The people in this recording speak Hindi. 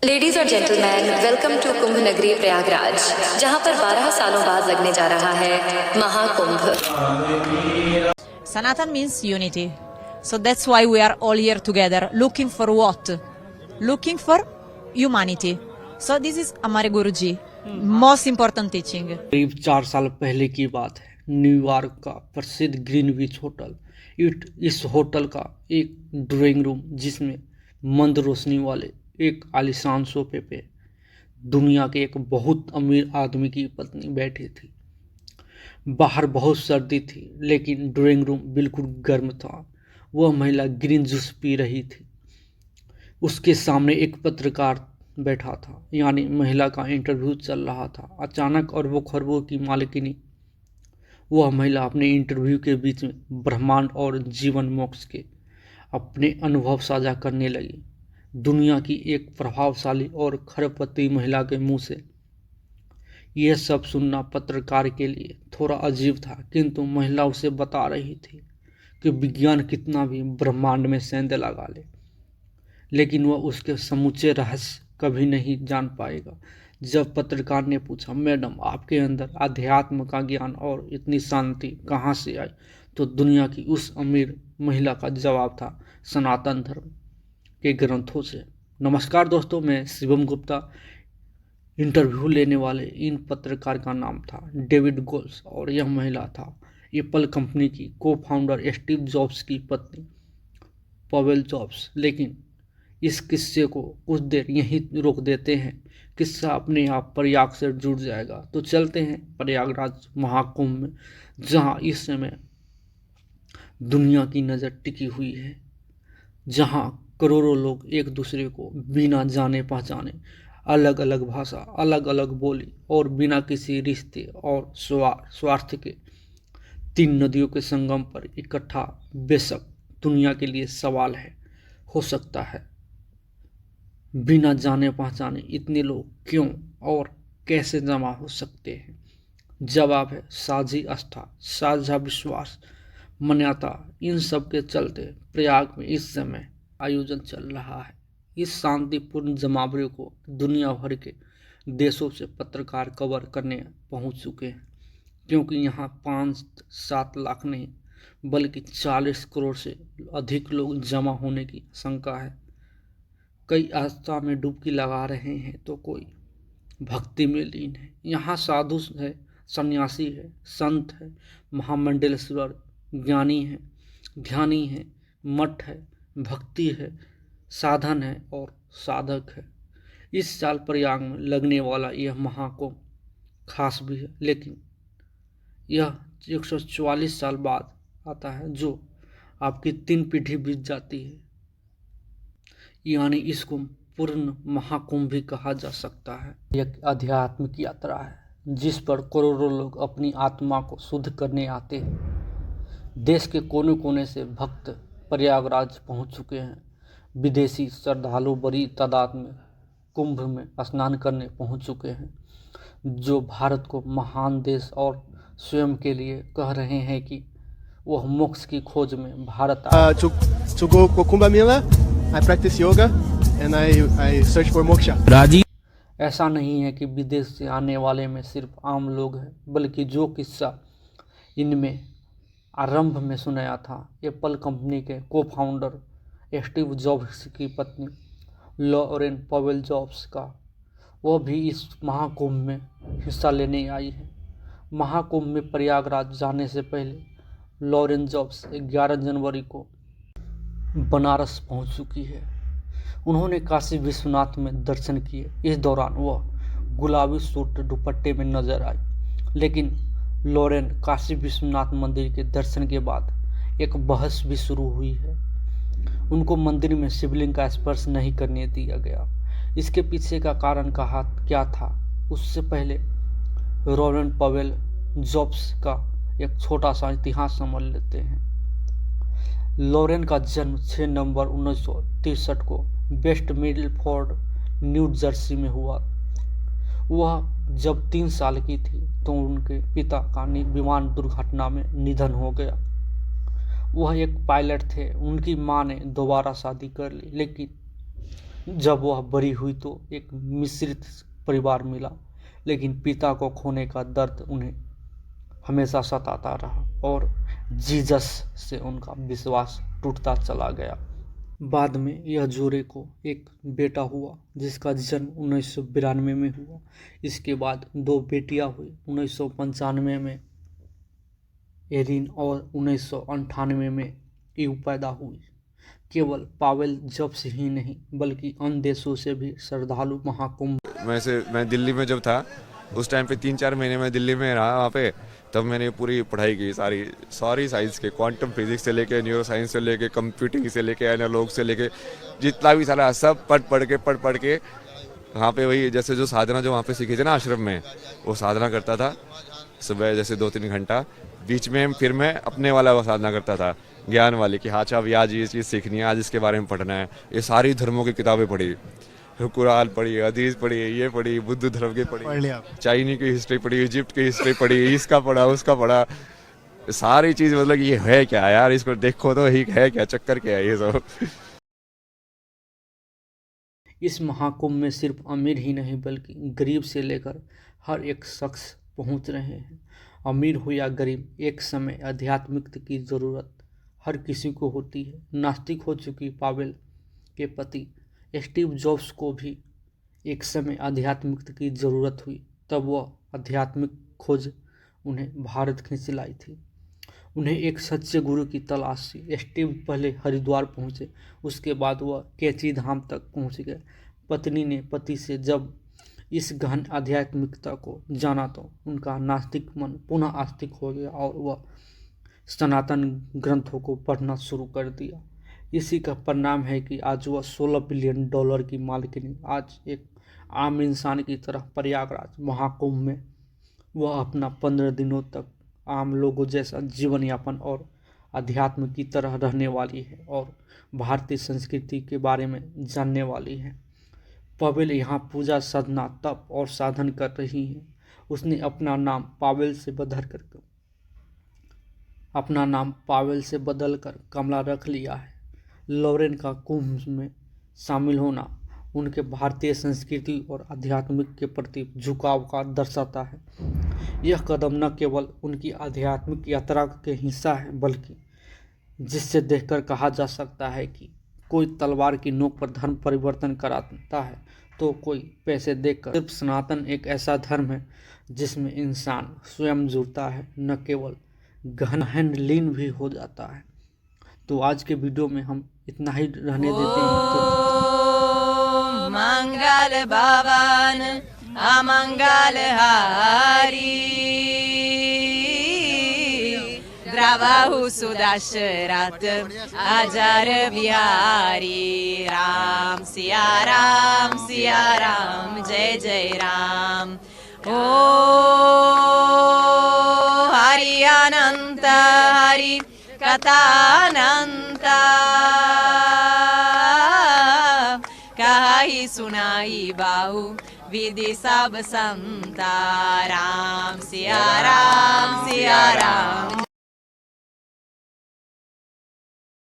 लेडीज और जेंटलमैन, वेलकम टू कुंभ नगरी प्रयागराज, जहां पर 12 सालों बाद लगने जा रहा है Mahakumbh. Sanatan means unity. So that's why we are all here together. Looking for what? Looking for humanity. So this is हमारे गुरुजी most important teaching. करीब 4 साल पहले की बात है। न्यूयॉर्क का प्रसिद्ध ग्रीनविच होटल, इस होटल का एक ड्राइंग रूम जिसमें मंद रोशनी वाले एक आलीशान सोफे पे दुनिया के एक बहुत अमीर आदमी की पत्नी बैठी थी। बाहर बहुत सर्दी थी लेकिन ड्राइंग रूम बिल्कुल गर्म था। वह महिला ग्रीन जूस पी रही थी। उसके सामने एक पत्रकार बैठा था, यानी महिला का इंटरव्यू चल रहा था। अचानक और वो खरबों की मालिकिनी वह महिला अपने इंटरव्यू के बीच में ब्रह्मांड और जीवन मोक्ष के अपने अनुभव साझा करने लगी। दुनिया की एक प्रभावशाली और खरबपति महिला के मुंह से यह सब सुनना पत्रकार के लिए थोड़ा अजीब था, किंतु महिला उसे बता रही थी कि विज्ञान कितना भी ब्रह्मांड में सेंध लगा ले, लेकिन वह उसके समूचे रहस्य कभी नहीं जान पाएगा। जब पत्रकार ने पूछा, मैडम आपके अंदर अध्यात्म का ज्ञान और इतनी शांति कहाँ से आई, तो दुनिया की उस अमीर महिला का जवाब था, सनातन धर्म के ग्रंथों से। नमस्कार दोस्तों, मैं शिवम गुप्ता। इंटरव्यू लेने वाले इन पत्रकार का नाम था डेविड गोल्स और यह महिला था एप्पल कंपनी की को फाउंडर स्टीव जॉब्स की पत्नी पवेल जॉब्स। लेकिन इस किस्से को कुछ देर यहीं रोक देते हैं। किस्सा अपने आप प्रयाग से जुड़ जाएगा। तो चलते हैं प्रयागराज महाकुंभ में, जहां इस समय दुनिया की नज़र टिकी हुई है, जहां करोड़ों लोग एक दूसरे को बिना जाने पहचाने, अलग अलग भाषा, अलग अलग बोली और बिना किसी रिश्ते और स्वार्थ के तीन नदियों के संगम पर इकट्ठा बेशक दुनिया के लिए सवाल है, हो सकता है बिना जाने पहचाने इतने लोग क्यों और कैसे जमा हो सकते हैं। जवाब है साझी आस्था, साझा विश्वास, मान्यता। इन सब के चलते प्रयाग में इस समय आयोजन चल रहा है। इस शांतिपूर्ण जमावड़े को दुनिया भर के देशों से पत्रकार कवर करने पहुंच चुके हैं, क्योंकि यहाँ 5-7 लाख नहीं बल्कि 40 करोड़ से अधिक लोग जमा होने की आशंका है। कई आस्था में डुबकी लगा रहे हैं तो कोई भक्ति में लीन है। यहाँ साधु है, सन्यासी है, संत है, महामंडलेश्वर ज्ञानी है, ध्यानी है, मठ है, भक्ति है, साधन है और साधक है। इस साल प्रयाग में लगने वाला यह महाकुंभ खास भी है, लेकिन यह 144 साल बाद आता है, जो आपकी 3 पीढ़ी बीत जाती है। यानी इसको पूर्ण महाकुंभ भी कहा जा सकता है। एक आध्यात्मिक यात्रा है जिस पर करोड़ों लोग अपनी आत्मा को शुद्ध करने आते हैं। देश के कोने कोने से भक्त प्रयागराज पहुंच चुके हैं। विदेशी श्रद्धालु बड़ी तादाद में कुंभ में स्नान करने पहुंच चुके हैं, जो भारत को महान देश और स्वयं के लिए कह रहे हैं कि वह मोक्ष की खोज में Bharat to go to Kumbh Mela, I practice yoga and I search for moksha. ऐसा नहीं है कि विदेश से आने वाले में सिर्फ आम लोग हैं, बल्कि जो किस्सा इनमें आरंभ में सुनाया था एप्पल कंपनी के को फाउंडर स्टीव जॉब्स की पत्नी लॉरेन पवेल जॉब्स का, वह भी इस महाकुंभ में हिस्सा लेने आई है। महाकुंभ में प्रयागराज जाने से पहले लॉरेन जॉब्स 11 जनवरी को बनारस पहुंच चुकी है। उन्होंने काशी विश्वनाथ में दर्शन किए। इस दौरान वह गुलाबी सूट दुपट्टे में नजर आई, लेकिन लॉरेन काशी विश्वनाथ मंदिर के दर्शन के बाद एक बहस भी शुरू हुई है। उनको मंदिर में शिवलिंग का स्पर्श नहीं करने दिया गया। इसके पीछे का कारण क्या था, उससे पहले लॉरेन पवेल जॉब्स का एक छोटा सा इतिहास समझ लेते हैं। लॉरेन का जन्म 6 नवंबर 1963 को वेस्ट मिडलफोर्ड, न्यू जर्सी में हुआ। वह जब 3 साल की थी तो उनके पिता का विमान दुर्घटना में निधन हो गया। वह एक पायलट थे। उनकी मां ने दोबारा शादी कर ली, लेकिन जब वह बड़ी हुई तो एक मिश्रित परिवार मिला, लेकिन पिता को खोने का दर्द उन्हें हमेशा सताता रहा और जीसस से उनका विश्वास टूटता चला गया। बाद में यह जोड़े को एक बेटा हुआ जिसका जन्म 1992 में हुआ। इसके बाद 2 बेटियां हुई, 1995 में एरिन और 1998 में ईव पैदा हुई। केवल पावेल जब से ही नहीं बल्कि अन्य देशों से भी श्रद्धालु महाकुंभ। मैं दिल्ली में जब था उस टाइम पे 3-4 महीने मैं दिल्ली में रहा वहाँ पे, तब मैंने पूरी पढ़ाई की सारी साइंस के, क्वांटम फिजिक्स से लेके न्यूरो साइंस से लेके कंप्यूटिंग से लेके एनालॉग से लेके जितना भी सारा सब पढ़ के वहाँ पे वही जैसे जो साधना जो वहाँ पे सीखी थी ना आश्रम में, वो साधना करता था सुबह जैसे 2-3 घंटा। बीच में फिर मैं अपने वाला वो साधना करता था ज्ञान वाली कि हाँ अच्छा अभी आज ये चीज़ सीखनी है, आज इसके बारे में पढ़ना है। ये सारी धर्मों की किताबें पढ़ी, कुरान पढ़ी, हदीस पढ़ी, ये पढ़ी, बुद्ध धर्म की पढ़ी, चाइनी की हिस्ट्री पढ़ी, इजिप्ट की हिस्ट्री पढ़ी, इसका पढ़ा उसका पढ़ा, सारी चीज़। मतलब ये है क्या यार, इसको देखो तो ही है क्या, चक्कर क्या है ये सब। इस महाकुंभ में सिर्फ अमीर ही नहीं बल्कि गरीब से लेकर हर एक शख्स पहुंच रहे हैं। अमीर हो या गरीब, एक समय आध्यात्मिकता की ज़रूरत हर किसी को होती है। नास्तिक हो चुकी पावेल के पति स्टीव जॉब्स को भी एक समय आध्यात्मिकता की ज़रूरत हुई, तब वह आध्यात्मिक खोज उन्हें भारत खींच लाई थी। उन्हें एक सच्चे गुरु की तलाश थी। स्टीव पहले हरिद्वार पहुँचे, उसके बाद वह कैची धाम तक पहुँच गए। पत्नी ने पति से जब इस गहन आध्यात्मिकता को जाना तो उनका नास्तिक मन पुनः आस्तिक हो गया और वह सनातन ग्रंथों को पढ़ना शुरू कर दिया। इसी का परिणाम है कि आज वह $16 बिलियन की मालिकिनी। आज एक आम इंसान की तरह प्रयागराज महाकुंभ में वह अपना 15 दिनों तक आम लोगों जैसा जीवन यापन और अध्यात्म की तरह रहने वाली है और भारतीय संस्कृति के बारे में जानने वाली है। पावेल यहाँ पूजा, साधना, तप और साधन कर रही है। उसने अपना नाम पावेल से बदलकर कमला रख लिया है। लॉरेन का कुंभ में शामिल होना उनके भारतीय संस्कृति और आध्यात्मिक के प्रति झुकाव का दर्शाता है। यह कदम न केवल उनकी आध्यात्मिक यात्रा के हिस्सा है बल्कि जिससे देखकर कहा जा सकता है कि कोई तलवार की नोक पर धर्म परिवर्तन कराता है तो कोई पैसे देकर। सिर्फ सनातन एक ऐसा धर्म है जिसमें इंसान स्वयं जुड़ता है, न केवल गहन लीन भी हो जाता है। तो आज के वीडियो में हम इतना ही रहने देते हैं। मंगल भवन अमंगल हारी, द्रवहु सुदशरथ अजर बिहारी। राम सिया राम जय जय राम। ओ हरि अनंत हरि कथानंत, कही सुनाई बाहु विधि सब संता। राम सिया राम